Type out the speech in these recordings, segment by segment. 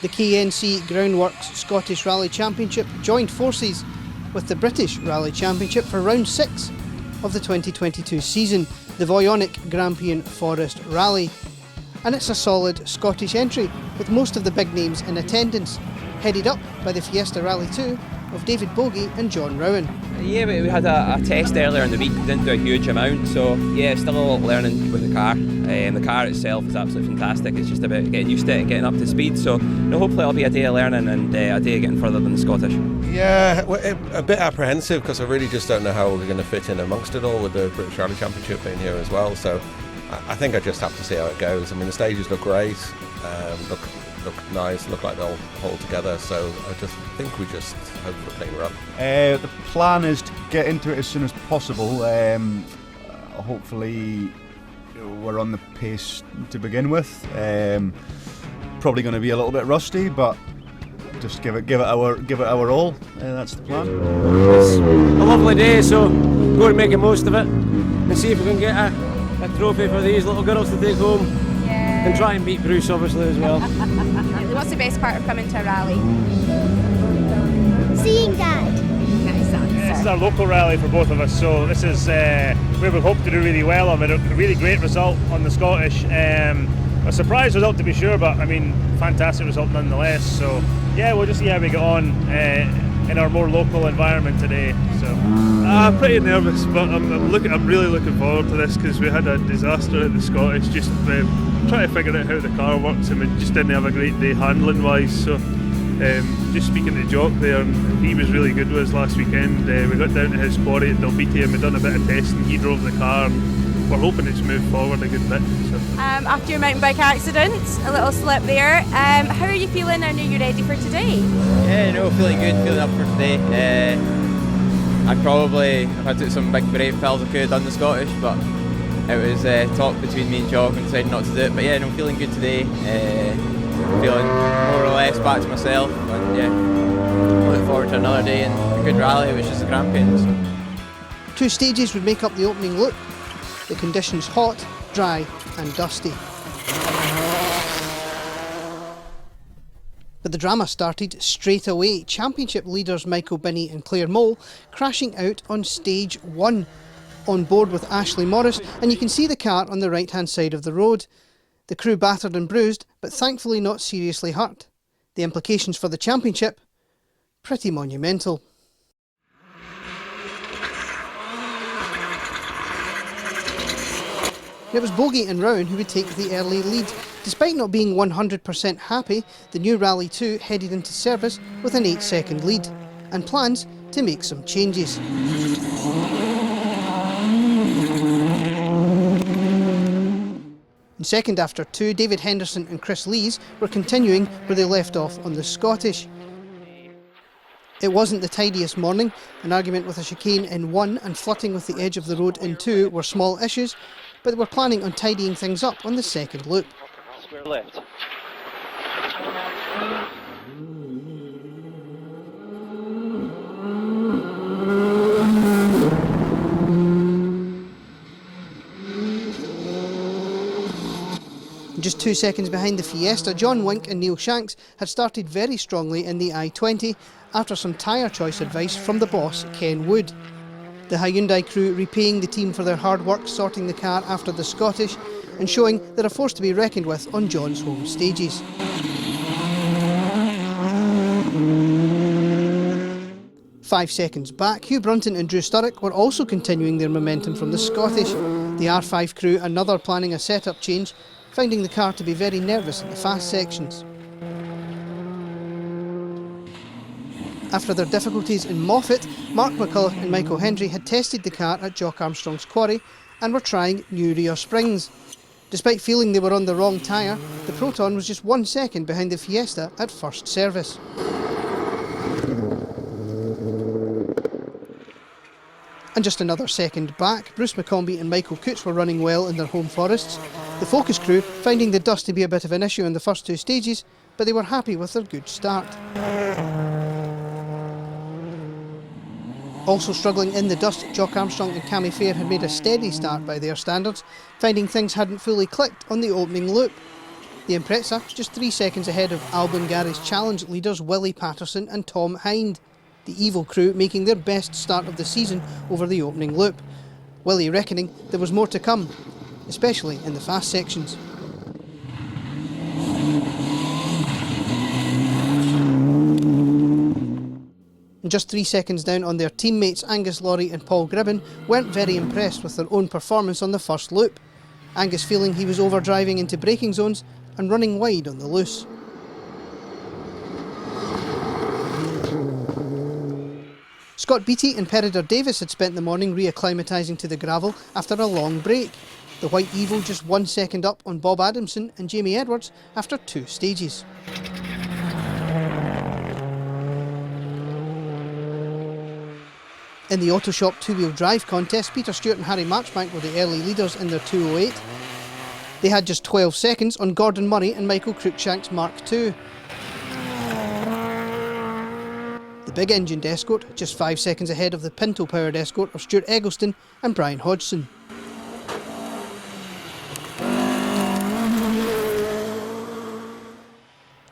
The KNC Groundworks Scottish Rally Championship joined forces with the British Rally Championship for round 6 of the 2022 season, the Voyonic Grampian Forest Rally. And it's a solid Scottish entry, with most of the big names in attendance, headed up by the Fiesta Rally 2 of David Bogie and John Rowan. Yeah, we had a test earlier in the week, didn't do a huge amount, so yeah, still a lot learning with the car. The car itself is absolutely fantastic, it's just about getting used to it and getting up to speed, so hopefully it'll be a day of learning and a day of getting further than the Scottish. Yeah, a bit apprehensive because I really just don't know how we're going to fit in amongst it all with the British Rally Championship being here as well, so I think I just have to see how it goes. I mean, the stages look great, look nice, look like they'll hold together, so I just think we just hope for a clean run. The plan is to get into it as soon as possible. Hopefully we're on the pace to begin with. Probably going to be a little bit rusty, but just give it our all. That's the plan. It's a lovely day, so go and make the most of it and see if we can get a trophy for these little girls to take home. And try and beat Bruce, obviously, as well. What's the best part of coming to a rally? Seeing Dad. Nice answer. This is our local rally for both of us, so this is where we hope to do really well. I mean, a really great result on the Scottish. A surprise result to be sure, but I mean, fantastic result nonetheless. So yeah, we'll just see how we get on in our more local environment today. So I'm pretty nervous, but I'm really looking forward to this because we had a disaster at the Scottish. Just trying to figure out how the car works, and we just didn't have a great day handling wise. So just speaking to Jock there, and he was really good with us last weekend. We got down to his quarry at Dalbeattie and we done a bit of testing. He drove the car, and we're hoping it's moved forward a good bit. So. After your mountain bike accident, a little slip there, how are you feeling and are you ready for today? Yeah, feeling good, feeling up for today. I'd probably, if I took some big brave pills, I could have done the Scottish, but it was talk between me and Jock and decided not to do it. But yeah, feeling good today, feeling more or less back to myself, and yeah, looking forward to another day and a good rally, which is the Grampian. So. 2 stages would make up the opening loop, the conditions hot, dry and dusty. But the drama started straight away. Championship leaders Michael Binney and Claire Mole crashing out on stage 1. On board with Ashley Morris, and you can see the car on the right hand side of the road. The crew battered and bruised, but thankfully not seriously hurt. The implications for the championship? Pretty monumental. It was Bogie and Rowan who would take the early lead. Despite not being 100% happy, the new Rally 2 headed into service with an 8-second lead, and plans to make some changes. In second after 2, David Henderson and Chris Lees were continuing where they left off on the Scottish. It wasn't the tidiest morning. An argument with a chicane in 1 and flirting with the edge of the road in 2 were small issues, but they were planning on tidying things up on the second loop. Square left. Just 2 seconds behind the Fiesta, John Wink and Neil Shanks had started very strongly in the I-20 after some tyre choice advice from the boss, Ken Wood. The Hyundai crew repaying the team for their hard work sorting the car after the Scottish and showing they're a force to be reckoned with on John's home stages. Five seconds back, Hugh Brunton and Drew Sturrock were also continuing their momentum from the Scottish. The R5 crew, another planning a setup change, finding the car to be very nervous at the fast sections. After their difficulties in Moffat, Mark McCulloch and Michael Hendry had tested the car at Jock Armstrong's quarry and were trying new rear springs. Despite feeling they were on the wrong tyre, the Proton was just 1 second behind the Fiesta at first service. And just another second back, Bruce McCombie and Michael Coots were running well in their home forests. The Focus crew finding the dust to be a bit of an issue in the first 2 stages, but they were happy with their good start. Also struggling in the dust, Jock Armstrong and Cammy Fair had made a steady start by their standards, finding things hadn't fully clicked on the opening loop. The Impreza just 3 seconds ahead of Albon challenge leaders Willie Patterson and Tom Hind. The Evo crew making their best start of the season over the opening loop. Willie reckoning there was more to come, especially in the fast sections. And just 3 seconds down on their teammates Angus Laurie and Paul Gribben weren't very impressed with their own performance on the first loop. Angus feeling he was overdriving into braking zones and running wide on the loose. Scott Beattie and Peredur Davis had spent the morning reacclimatising to the gravel after a long break. The white Evo just 1 second up on Bob Adamson and Jamie Edwards after 2 stages. In the Autoshop two-wheel drive contest, Peter Stewart and Harry Marchbank were the early leaders in their 208. They had just 12 seconds on Gordon Murray and Michael Cruikshank's Mark II. The big engined Escort just 5 seconds ahead of the Pinto powered Escort of Stuart Eggleston and Brian Hodgson.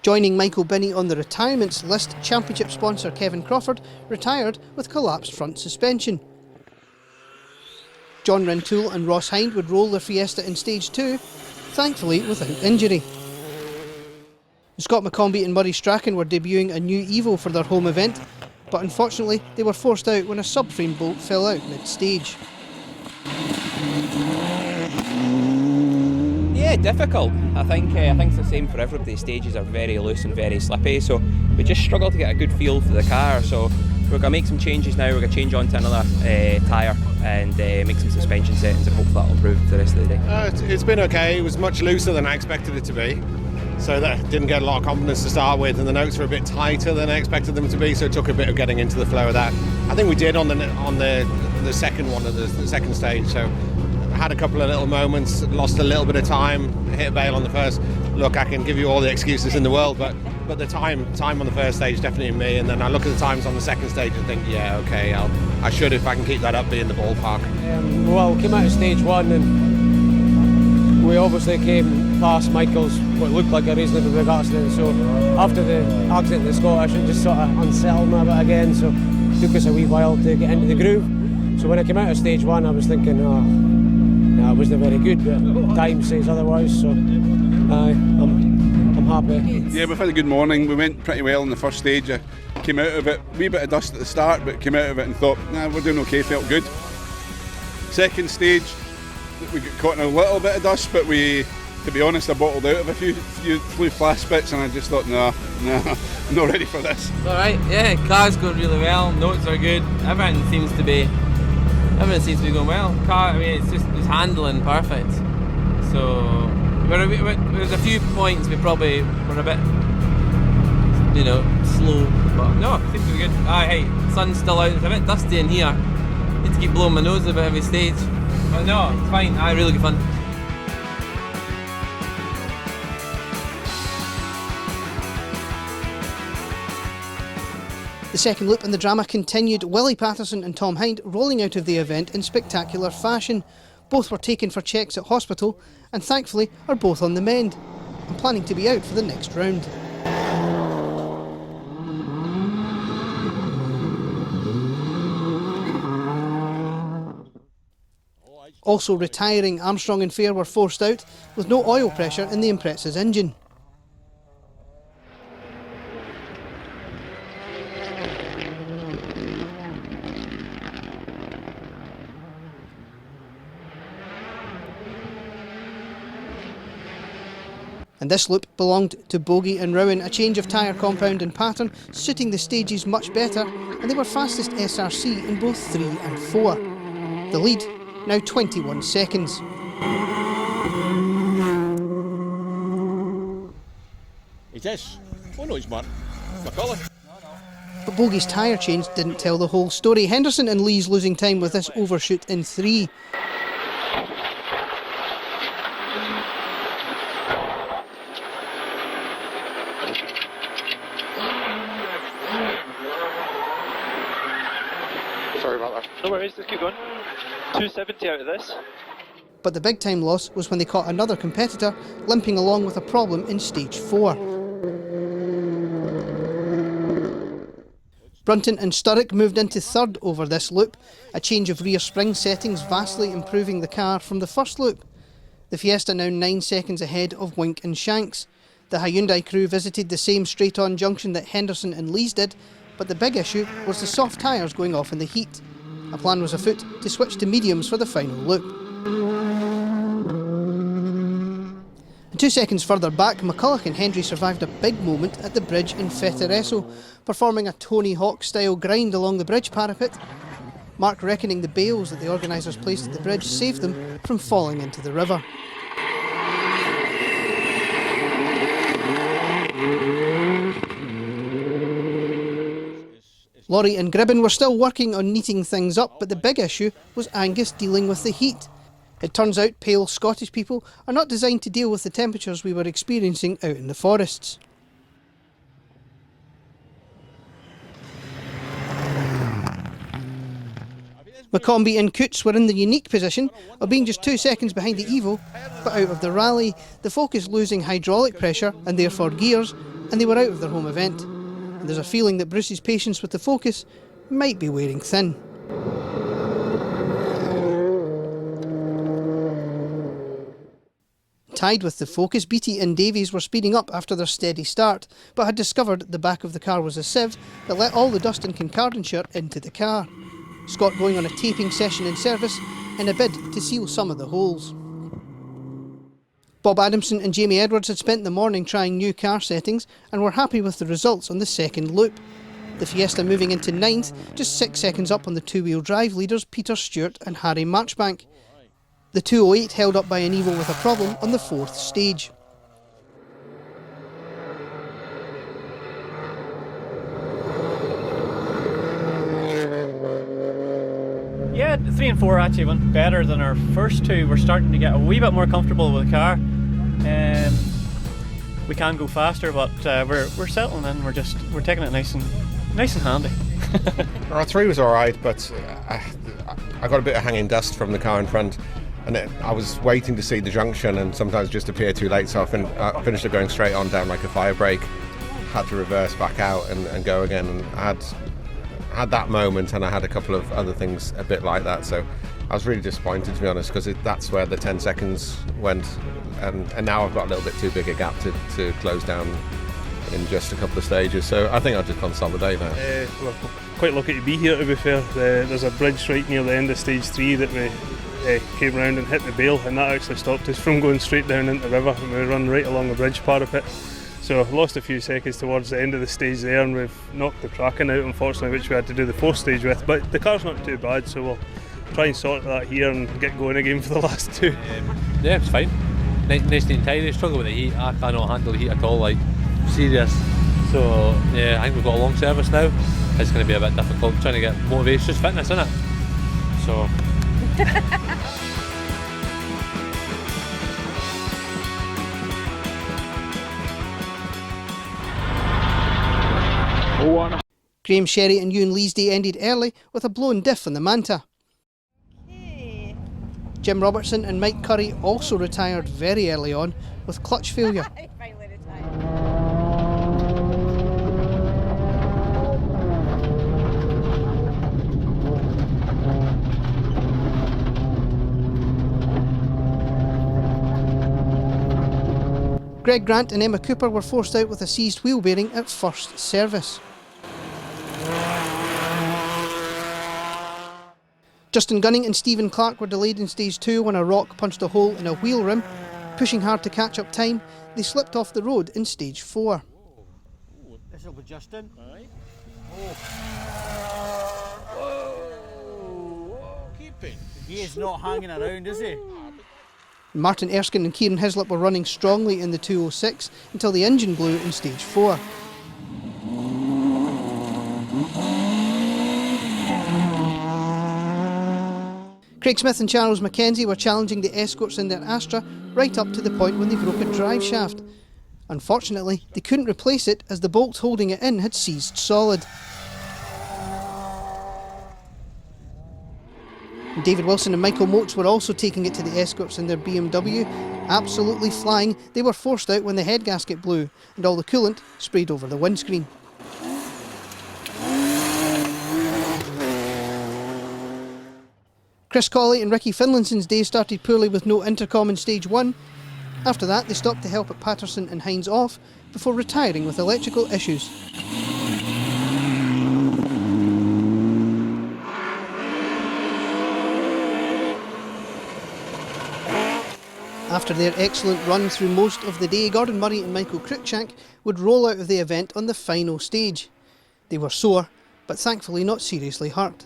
Joining Michael Binney on the retirements list, championship sponsor Kevin Crawford retired with collapsed front suspension. John Rintoul and Ross Hind would roll their Fiesta in stage 2, thankfully without injury. Scott McCombie and Murray Strachan were debuting a new Evo for their home event, but unfortunately they were forced out when a subframe bolt fell out mid-stage. Yeah, difficult. I think it's the same for everybody. Stages are very loose and very slippy, so we just struggle to get a good feel for the car. So we're going to make some changes now. We're going to change on to another tyre and make some suspension settings, and hopefully that'll improve the rest of the day. It's been okay. It was much looser than I expected it to be, so that didn't get a lot of confidence to start with, and the notes were a bit tighter than I expected them to be, so it took a bit of getting into the flow of that. I think we did on the second one of the second stage, so I had a couple of little moments, lost a little bit of time, hit a bail on the first. Look, I can give you all the excuses in the world, but the time on the first stage definitely me, and then I look at the times on the second stage and think, yeah, okay, I should, if I can keep that up, be in the ballpark. Well, we came out of stage 1 and we obviously came past Michael's what looked like a reasonably big accident, so after the accident in the Scottish it just sort of unsettled me a bit again, so it took us a wee while to get into the groove. So when I came out of stage 1 I was thinking, it wasn't very good, but time says otherwise, so I'm happy. Yeah, we've had a good morning. We went pretty well in the first stage. I came out of it, a wee bit of dust at the start, but came out of it and thought, we're doing okay, felt good. Second stage, we got caught in a little bit of dust, but to be honest, I bottled out of a few flash bits, and I just thought, no, I'm not ready for this. It's alright, yeah, car's going really well, notes are good, everything seems to be going well. Car, I mean, it's handling perfect. So there's a few points we probably were a bit, slow, but no, it seems to be good. Hey, sun's still out. It's a bit dusty in here. Need to keep blowing my nose a bit every stage, but no, it's fine. Really good fun. The second loop and the drama continued, Willie Patterson and Tom Hind rolling out of the event in spectacular fashion. Both were taken for checks at hospital and thankfully are both on the mend and planning to be out for the next round. Also retiring, Armstrong and Fair were forced out with no oil pressure in the Impreza's engine. And this loop belonged to Bogie and Rowan, a change of tyre compound and pattern suiting the stages much better, and they were fastest SRC in both 3 and 4. The lead, now 21 seconds. It is. Oh no, it's Mark McCullough. But Bogie's tyre change didn't tell the whole story. Henderson and Lees losing time with this overshoot in 3. Sorry about that. No worries, let's keep going. 270 out of this. But the big time loss was when they caught another competitor limping along with a problem in stage 4. Brunton and Sturrock moved into third over this loop, a change of rear spring settings vastly improving the car from the first loop. The Fiesta now 9 seconds ahead of Wink and Shanks. The Hyundai crew visited the same straight-on junction that Henderson and Lees did, but the big issue was the soft tyres going off in the heat. A plan was afoot to switch to mediums for the final loop. And 2 seconds further back, McCulloch and Hendry survived a big moment at the bridge in Fetteresso, performing a Tony Hawk-style grind along the bridge parapet. Mark reckoning the bales that the organisers placed at the bridge saved them from falling into the river. Laurie and Gribben were still working on neating things up, but the big issue was Angus dealing with the heat. It turns out pale Scottish people are not designed to deal with the temperatures we were experiencing out in the forests. McCombie and Coots were in the unique position of being just 2 seconds behind the Evo, but out of the rally, the Focus losing hydraulic pressure and therefore gears, and they were out of their home event. And there's a feeling that Bruce's patience with the Focus might be wearing thin. Tied with the Focus, Beattie and Davies were speeding up after their steady start, but had discovered the back of the car was a sieve that let all the dust and Kincardineshire into the car. Scott going on a taping session in service in a bid to seal some of the holes. Bob Adamson and Jamie Edwards had spent the morning trying new car settings and were happy with the results on the second loop. The Fiesta moving into 9th, just 6 seconds up on the two-wheel drive leaders Peter Stewart and Harry Marchbank. The 208 held up by an Evo with a problem on the 4th stage. Yeah, 3 and 4 actually went better than our first two. We're starting to get a wee bit more comfortable with the car. We can go faster, but we're settling in. We're taking it nice and handy. Our 3 was all right, but I got a bit of hanging dust from the car in front, and I was waiting to see the junction, and sometimes just appear too late. So I finished it going straight on down like a fire break. Had to reverse back out and go again. And I had that moment, and I had a couple of other things a bit like that, so I was really disappointed, to be honest, because that's where the 10 seconds went, and now I've got a little bit too big a gap to close down in just a couple of stages, so I think I'll just consolidate that. We're quite lucky to be here, to be fair. There's a bridge right near the end of stage 3 that we came round and hit the bale, and that actually stopped us from going straight down into the river, and we run right along the bridge parapet. So lost a few seconds towards the end of the stage there, and we've knocked the tracking out, unfortunately, which we had to do the 4th stage with. But the car's not too bad, so we'll try and sort that here and get going again for the last 2. Yeah, it's fine. Nice and tidy. Struggle with the heat. I cannot handle the heat at all, like, serious. So yeah, I think we've got a long service now. It's going to be a bit difficult trying to get motivation. It's just fitness, isn't it? So. Graham Sherry and Ewan Lee's day ended early with a blown diff on the Manta. Jim Robertson and Mike Curry also retired very early on with clutch failure. Greg Grant and Emma Cooper were forced out with a seized wheel bearing at first service. Justin Gunning and Stephen Clark were delayed in stage 2 when a rock punched a hole in a wheel rim. Pushing hard to catch up time, they slipped off the road in stage 4. This will be Justin. Right. Keep it. He is not hanging around, is he? Martin Erskine and Kieran Hislop were running strongly in the 206 until the engine blew in stage 4. Craig Smith and Charles Mackenzie were challenging the Escorts in their Astra right up to the point when they broke a drive shaft. Unfortunately, they couldn't replace it as the bolt holding it in had seized solid. David Wilson and Michael Motes were also taking it to the escorts in their BMW. Absolutely flying, they were forced out when the head gasket blew and all the coolant sprayed over the windscreen. Chris Colley and Ricky Finlayson's day started poorly with no intercom in stage 1. After that, they stopped to help at Patterson and Hines off before retiring with electrical issues. After their excellent run through most of the day, Gordon Murray and Michael Cruikshank would roll out of the event on the final stage. They were sore, but thankfully not seriously hurt.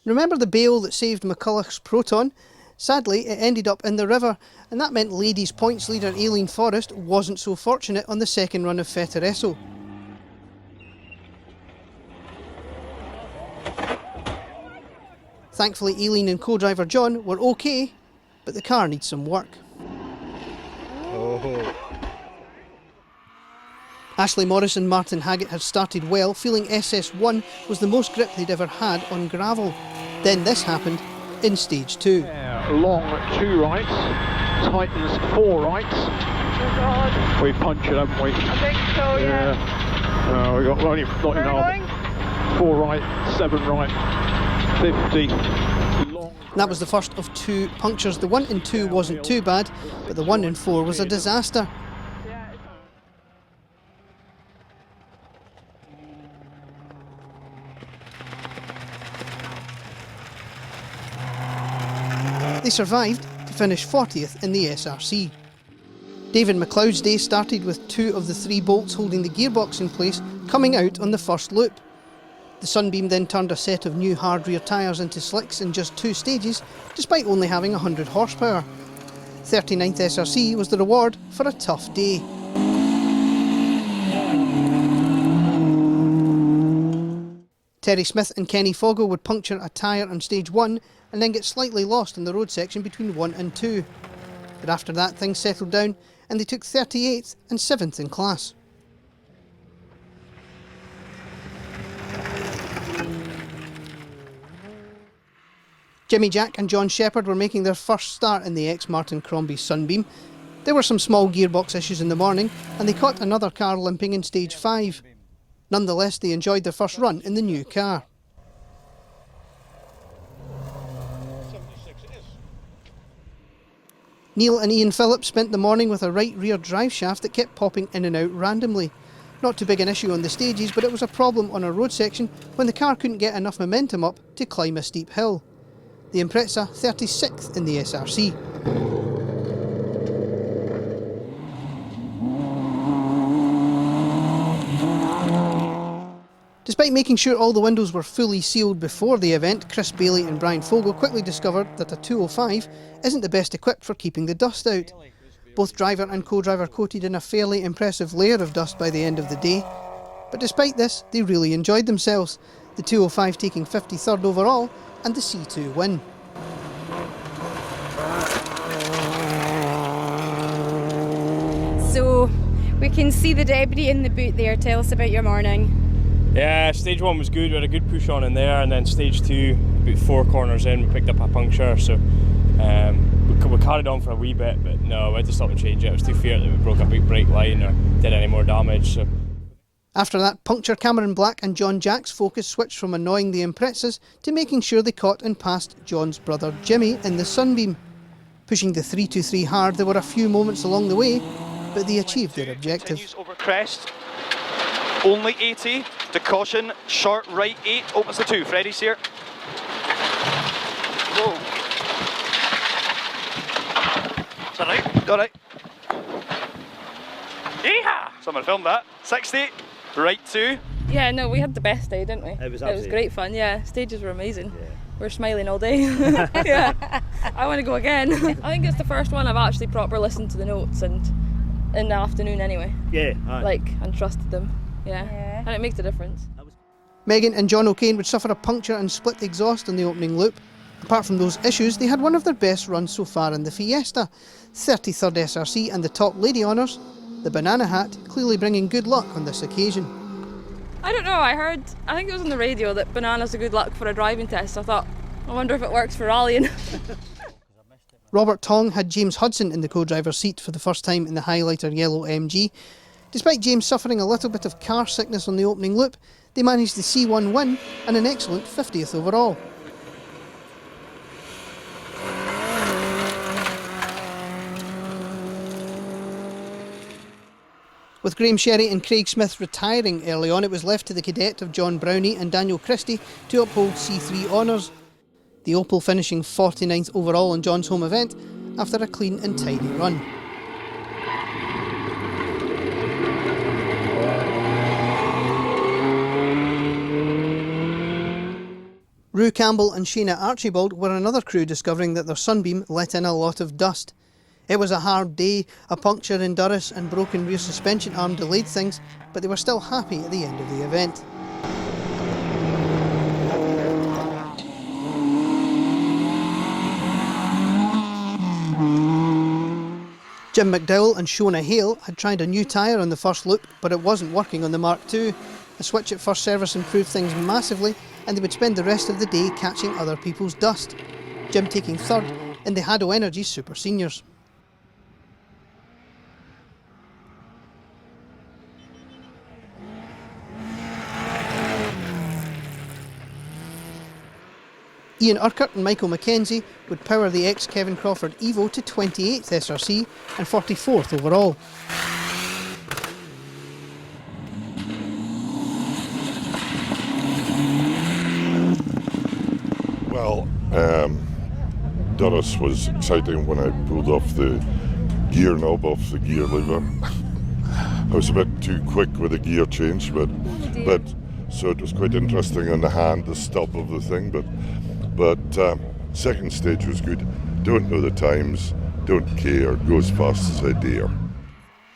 Remember the bail that saved McCulloch's Proton? Sadly, it ended up in the river, and that meant ladies' points leader Aileen Forrest wasn't so fortunate on the second run of Fetteresso. Thankfully, Aileen and co-driver John were okay, but the car needs some work. Ashley Morris and Martin Haggett had started well, feeling SS1 was the most grip they'd ever had on gravel. Then this happened in stage 2. Yeah, long 2 rights, tightens 4 rights. Oh God. We punch it, haven't we? I think so, yeah. We got only not enough. 4 right, 7 right, 50. That was the first of 2 punctures. The 1 and 2 wasn't too bad, but the 1 and 4 was a disaster. They survived to finish 40th in the SRC. David McLeod's day started with 2 of the 3 bolts holding the gearbox in place coming out on the first loop. The Sunbeam then turned a set of new hard rear tyres into slicks in just 2 stages, despite only having 100 horsepower. 39th SRC was the reward for a tough day. Terry Smith and Kenny Foggo would puncture a tyre on stage 1 and then get slightly lost in the road section between 1 and 2. But after that, things settled down and they took 38th and 7th in class. Jimmy Jack and John Shepherd were making their first start in the ex-Martin Crombie Sunbeam. There were some small gearbox issues in the morning and they caught another car limping in stage 5. Nonetheless, they enjoyed their first run in the new car. Neil and Ian Phillips spent the morning with a right rear drive shaft that kept popping in and out randomly. Not too big an issue on the stages, but it was a problem on a road section when the car couldn't get enough momentum up to climb a steep hill. The Impreza 36th in the SRC. Despite making sure all the windows were fully sealed before the event, Chris Bailey and Brian Fogel quickly discovered that a 205 isn't the best equipped for keeping the dust out. Both driver and co-driver coated in a fairly impressive layer of dust by the end of the day. But despite this, they really enjoyed themselves, the 205 taking 53rd overall and the C2 win. So, we can see the debris in the boot there. Tell us about your morning. Yeah, stage 1 was good, we had a good push on in there, and then stage 2, about 4 corners in, we picked up a puncture, so we carried on for a wee bit, but no, we had to stop and change it. It was too fear that we broke a big brake line or did any more damage. So. After that puncture, Cameron Black and John Jack's focus switched from annoying the Imprezas to making sure they caught and passed John's brother Jimmy in the Sunbeam. Pushing the 323 hard, there were a few moments along the way, but they achieved their objective. Continues over crest, only 80, to caution, short right 8, opens the 2, Freddie's here. Whoa. Is that right? Got it. Yeehaw! Someone filmed that. 60, right 2. Yeah, no, we had the best day, didn't we? It was great fun, yeah. Stages were amazing. Yeah. We're smiling all day. Yeah, I want to go again. I think it's the first one I've actually proper listened to the notes and in the afternoon anyway. Yeah. And trusted them. Yeah. And it makes a difference. Megan and John O'Kane would suffer a puncture and split exhaust on the opening loop. Apart from those issues, they had one of their best runs so far in the Fiesta. 33rd SRC and the top lady honours, the Banana Hat clearly bringing good luck on this occasion. I don't know, I think it was on the radio that bananas are good luck for a driving test. I thought, I wonder if it works for rallying. Robert Tong had James Hudson in the co-driver's seat for the first time in the highlighter yellow MG. Despite James suffering a little bit of car sickness on the opening loop, they managed the C1 win and an excellent 50th overall. With Graham Sherry and Craig Smith retiring early on, it was left to the cadet of John Brownie and Daniel Christie to uphold C3 honours. The Opel finishing 49th overall in John's home event after a clean and tidy run. Rue Campbell and Shayna Archibald were another crew discovering that their Sunbeam let in a lot of dust. It was a hard day, a puncture in Durris and broken rear suspension arm delayed things, but they were still happy at the end of the event. Jim McDowell and Shona Hale had tried a new tyre on the first loop, but it wasn't working on the Mark II. A switch at first service improved things massively, and they would spend the rest of the day catching other people's dust. Jim taking third in the Haddo Energy Super Seniors. Ian Urquhart and Michael Mackenzie would power the ex-Kevin Crawford Evo to 28th SRC and 44th overall. Well, Durris was exciting when I pulled off the gear knob off the gear lever. I was a bit too quick with the gear change, but so it was quite interesting on the hand, the stop of the thing, but second stage was good. Don't know the times, don't care, go as fast as I dare.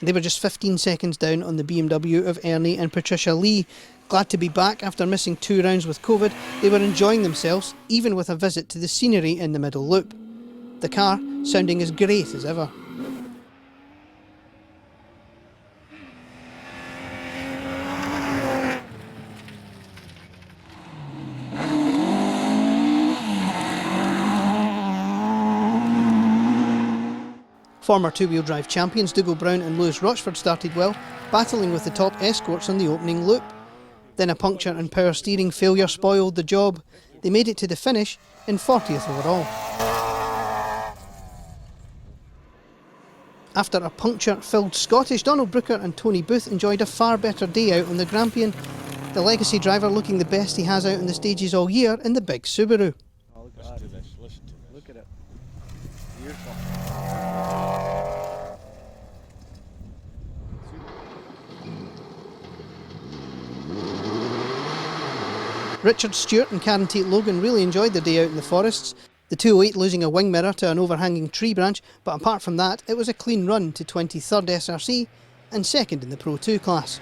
They were just 15 seconds down on the BMW of Ernie and Patricia Lee. Glad to be back after missing 2 rounds with COVID, they were enjoying themselves, even with a visit to the scenery in the middle loop. The car sounding as great as ever. Former two-wheel drive champions Dougal Brown and Lewis Rochford started well, battling with the top escorts on the opening loop. Then a puncture and power steering failure spoiled the job. They made it to the finish in 40th overall. After a puncture-filled Scottish, Donald Brooker and Tony Booth enjoyed a far better day out on the Grampian. The legacy driver looking the best he has out on the stages all year in the big Subaru. Listen to this, listen to it. Look at it. Beautiful. Richard Stewart and Karen Tate Logan really enjoyed their day out in the forests. The 208 losing a wing mirror to an overhanging tree branch, but apart from that, it was a clean run to 23rd SRC and second in the Pro 2 class.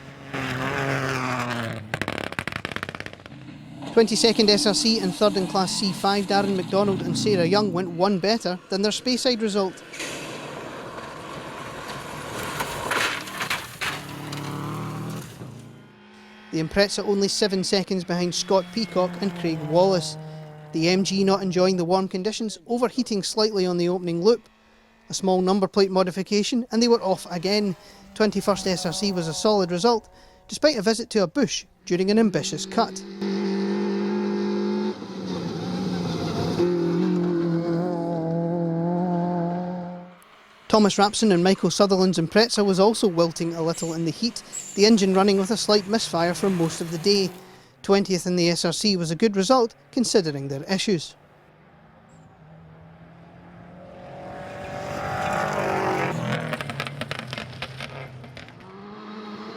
22nd SRC and third in Class C5, Darren McDonald and Sarah Young went one better than their Speyside result. The Impreza only 7 seconds behind Scott Peacock and Craig Wallace. The MG not enjoying the warm conditions, overheating slightly on the opening loop. A small number plate modification and they were off again. 21st SRC was a solid result, despite a visit to a bush during an ambitious cut. Thomas Rapson and Michael Sutherland's Impreza was also wilting a little in the heat, the engine running with a slight misfire for most of the day. 20th in the SRC was a good result considering their issues.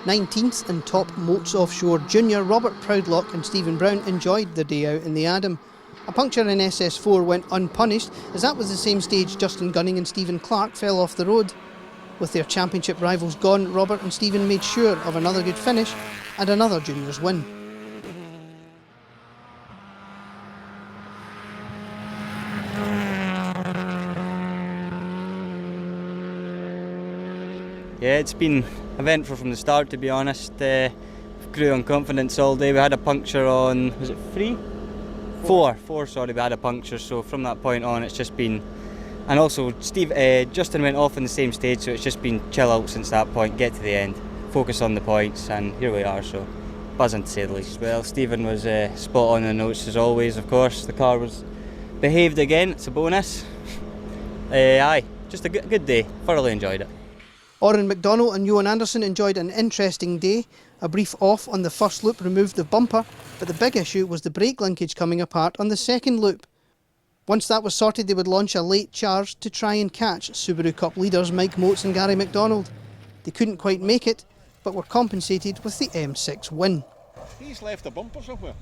Nineteenth and top Moats Offshore Junior Robert Proudlock and Stephen Brown enjoyed their day out in the Adam. A puncture in SS4 went unpunished, as that was the same stage Justin Gunning and Stephen Clark fell off the road. With their championship rivals gone, Robert and Stephen made sure of another good finish and another juniors win. Yeah, it's been eventful from the start, to be honest. We've grew on confidence all day. We had a puncture on, was it 3? 4, sorry, we had a puncture, so from that point on it's just been, and also Justin went off in the same stage, so it's just been chill out since that point, get to the end, focus on the points, and here we are, so buzzing to say the least. Well, Stephen was spot on the notes as always, of course. The car was behaved again, it's a bonus. Aye, just a good day, thoroughly enjoyed it. Oren McDonald and Johan Anderson enjoyed an interesting day. A brief off on the first loop removed the bumper, but the big issue was the brake linkage coming apart on the second loop. Once that was sorted, they would launch a late charge to try and catch Subaru Cup leaders Mike Moats and Gary McDonald. They couldn't quite make it, but were compensated with the M6 win. He's left a bumper somewhere.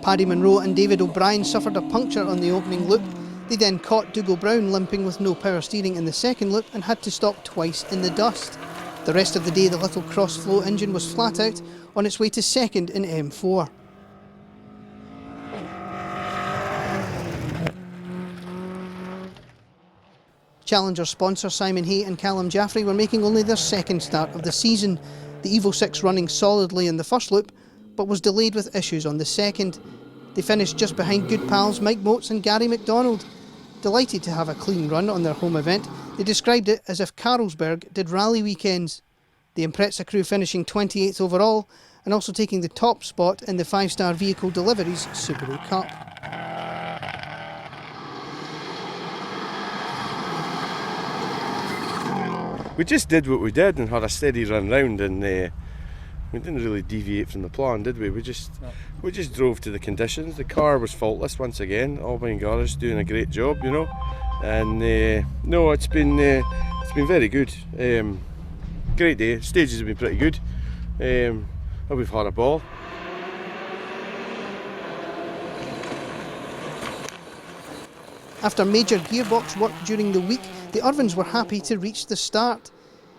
Paddy Monroe and David O'Brien suffered a puncture on the opening loop. They then caught Dougal Brown limping with no power steering in the second loop and had to stop twice in the dust. The rest of the day the little cross-flow engine was flat out on its way to second in M4. Challenger sponsor Simon Hay and Callum Jaffrey were making only their second start of the season. The Evo 6 running solidly in the first loop, but was delayed with issues on the second. They finished just behind good pals Mike Moats and Gary McDonald. Delighted to have a clean run on their home event, they described it as if Carlsberg did rally weekends. The Impreza crew finishing 28th overall and also taking the top spot in the 5-star vehicle deliveries Subaru Cup. We just did what we did and had a steady run round, and we didn't really deviate from the plan, did we? We just drove to the conditions. The car was faultless once again. Albany Garage doing a great job, you know. And no, it's been very good. Great day. Stages have been pretty good. And we've had a ball. After major gearbox work during the week, the Irvins were happy to reach the start.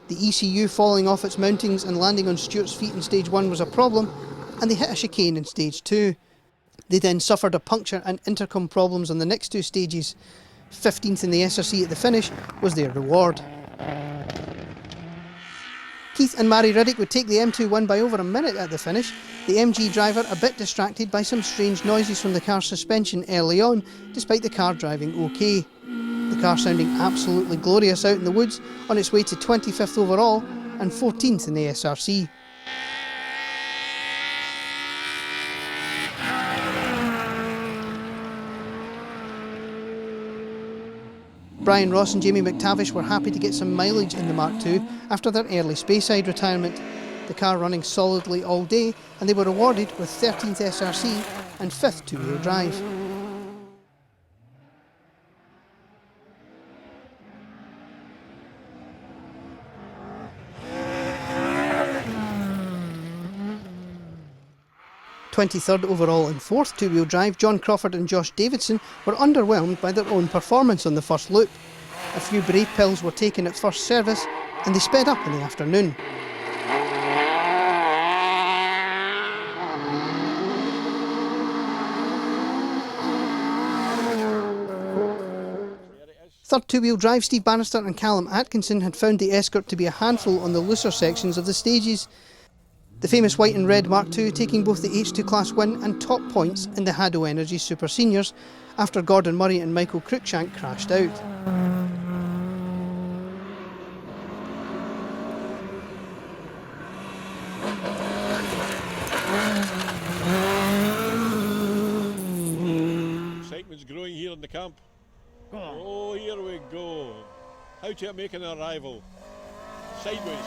The ECU falling off its mountings and landing on Stuart's feet in stage 1 was a problem, and they hit a chicane in stage 2. They then suffered a puncture and intercom problems on the next 2 stages. 15th in the SRC at the finish was their reward. Keith and Mary Riddick would take the M2 win by over a minute at the finish. The MG driver a bit distracted by some strange noises from the car's suspension early on, despite the car driving okay. The car sounding absolutely glorious out in the woods, on its way to 25th overall and 14th in the SRC. Brian Ross and Jamie McTavish were happy to get some mileage in the Mark II after their early Speyside retirement. The car running solidly all day, and they were awarded with 13th SRC and 5th two-wheel drive. (23rd overall and 4th two-wheel drive), John Crawford and Josh Davidson were underwhelmed by their own performance on the first loop. A few brake pills were taken at first service and they sped up in the afternoon. Third two-wheel drive, Steve Bannister and Callum Atkinson had found the Escort to be a handful on the looser sections of the stages. The famous white and red Mark II taking both the H2 class win and top points in the Haddo Energy Super Seniors after Gordon Murray and Michael Cruikshank crashed out. Excitement's growing here in the camp. Oh, here we go. How to make an arrival. Sideways.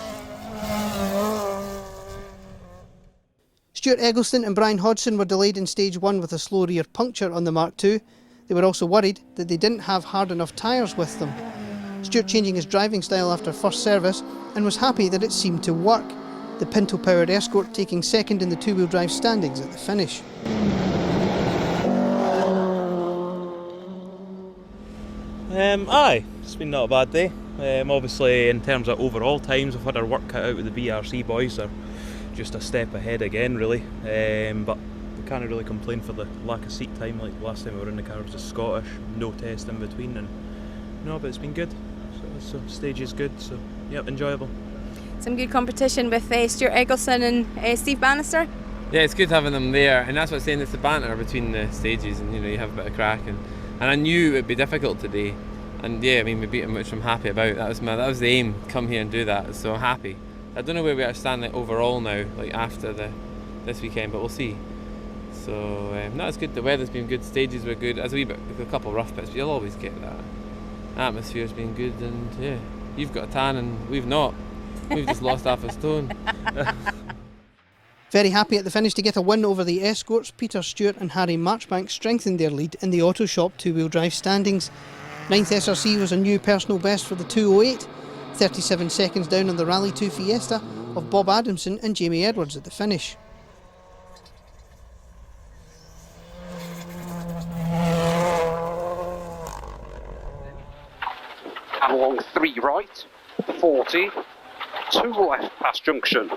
Stuart Eggleston and Brian Hodgson were delayed in stage 1 with a slow rear puncture on the Mark II. They were also worried that they didn't have hard enough tyres with them. Stuart changing his driving style after first service and was happy that it seemed to work. The Pinto-powered Escort taking second in the two-wheel drive standings at the finish. Aye, it's been not a bad day. Obviously, in terms of overall times, we've had our work cut out with the VRC boys. They're just a step ahead again, really. But we can't really complain for the lack of seat time. Like last time we were in the car, it was just Scottish, no test in between, and no, but it's been good. So stage is good. So yep, enjoyable. Some good competition with Stuart Eggleston and Steve Bannister. Yeah, it's good having them there, and that's what I'm saying, it's the banter between the stages, and you have a bit of crack, and I knew it would be difficult today, and yeah, I mean, we beat them, which I'm happy about. That was the aim, come here and do that, so I'm happy. I don't know where we are standing overall now, like after this weekend, but we'll see. So no, it's good. The weather's been good, stages were good. As a couple of rough bits, but you'll always get that. Atmosphere's been good, and yeah, you've got a tan and we've not. We've just lost half a stone. Very happy at the finish to get a win over the Escorts. Peter Stewart and Harry Marchbank strengthened their lead in the Auto Shop two-wheel drive standings. 9th SRC was a new personal best for the 208, 37 seconds down on the Rally 2 Fiesta of Bob Adamson and Jamie Edwards at the finish. And along 3 right, 40, 2 left past junction.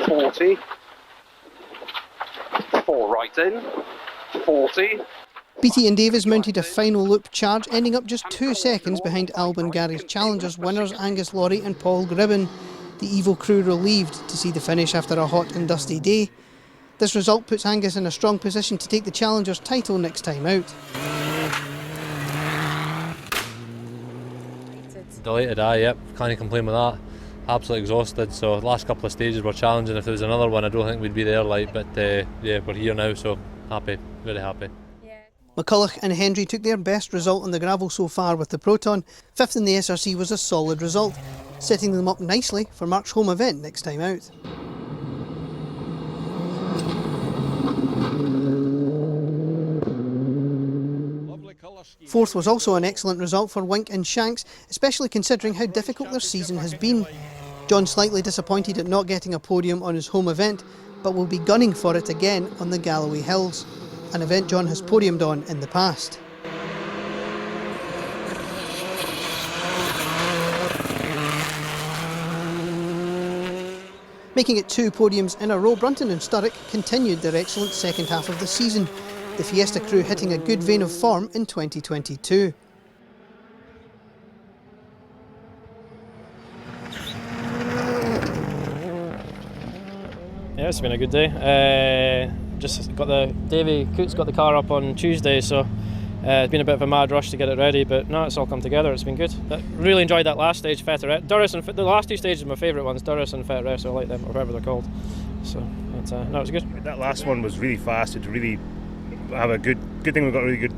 40, 4 right in, 40. Beattie and Davies mounted a final loop charge, ending up just 2 seconds behind Albon Gary's Challengers winners Angus Laurie and Paul Gribben. The Evo crew relieved to see the finish after a hot and dusty day. This result puts Angus in a strong position to take the Challengers title next time out. Delighted, yep, can't complain with that. Absolutely exhausted, so the last couple of stages were challenging. If there was another one, I don't think we'd be there, but yeah, we're here now, so happy, very happy. McCulloch and Hendry took their best result on the gravel so far with the Proton. 5th in the SRC was a solid result, setting them up nicely for Mark's home event next time out. Fourth was also an excellent result for Wink and Shanks, especially considering how difficult their season has been. John slightly disappointed at not getting a podium on his home event, but will be gunning for it again on the Galloway Hills, an event John has podiumed on in the past. Making it 2 podiums in a row, Brunton and Sturrock continued their excellent second half of the season, the Fiesta crew hitting a good vein of form in 2022. Yeah, it's been a good day. Just got Davey Coots got the car up on Tuesday, so it's been a bit of a mad rush to get it ready, but no, it's all come together. It's been good. Really enjoyed that last stage, Fetteret. Durris and the last 2 stages are my favourite ones, Durris and Fetteret, so I like them, or whatever they're called. So no, it was good. That last one was really fast. It really have a good thing. We've got a really good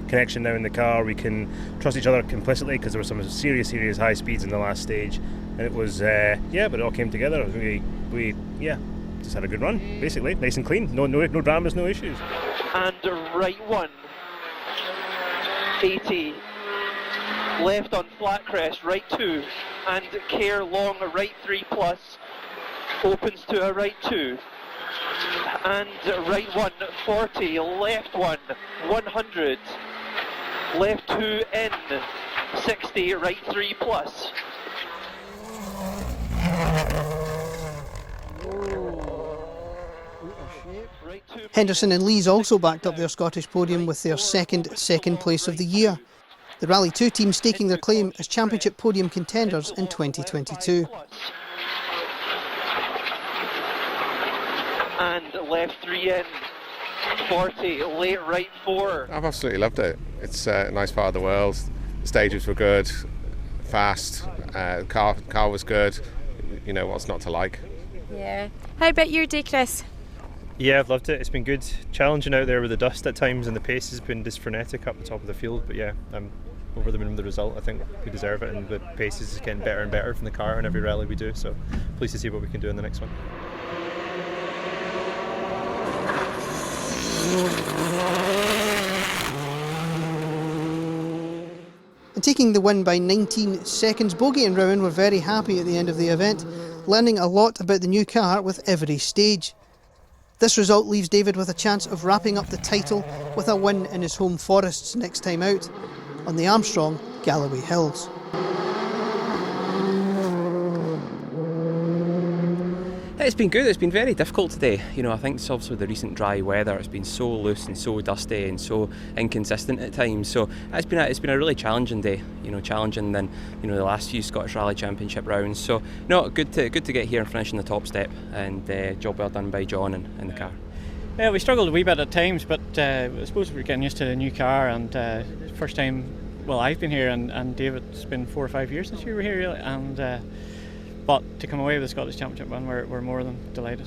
connection now in the car. We can trust each other implicitly because there were some serious high speeds in the last stage, and it was but it all came together. It was we just had a good run, basically, nice and clean. No dramas, no issues. And right 1, 80, left on flat crest, right 2, and care long, right 3 plus, opens to a right 2. And right 1, 40, left 1, 100, left 2 in, 60, right 3 plus. Henderson and Lees also backed up their Scottish podium with their second place of the year. The Rally 2 team staking their claim as championship podium contenders in 2022. And left 3 in, 40, late right 4. I've absolutely loved it. It's a nice part of the world. The stages were good, fast, car was good. You know what's not to like. Yeah. How about your day, Chris? Yeah, I've loved it. It's been good. Challenging out there with the dust at times, and the pace has been just frenetic up the top of the field. But yeah, I'm over the moon with the result. I think we deserve it, and the pace is getting better and better from the car in every rally we do. So pleased to see what we can do in the next one. And taking the win by 19 seconds, Bogie and Rowan were very happy at the end of the event, learning a lot about the new car with every stage. This result leaves David with a chance of wrapping up the title with a win in his home forests next time out, on the Armstrong Galloway Hills. It's been good. It's been very difficult today. You know, I think it's obviously the recent dry weather. It's been so loose and so dusty and so inconsistent at times. So it's been a really challenging day. You know, challenging than the last few Scottish Rally Championship rounds. So no, good to get here and finish in the top step. And job well done by John and the car. Yeah, we struggled a wee bit at times, but I suppose we're getting used to the new car, and first time. Well, I've been here, and David's been 4 or 5 years since we were here, really. And but to come away with the Scottish Championship win, we're more than delighted.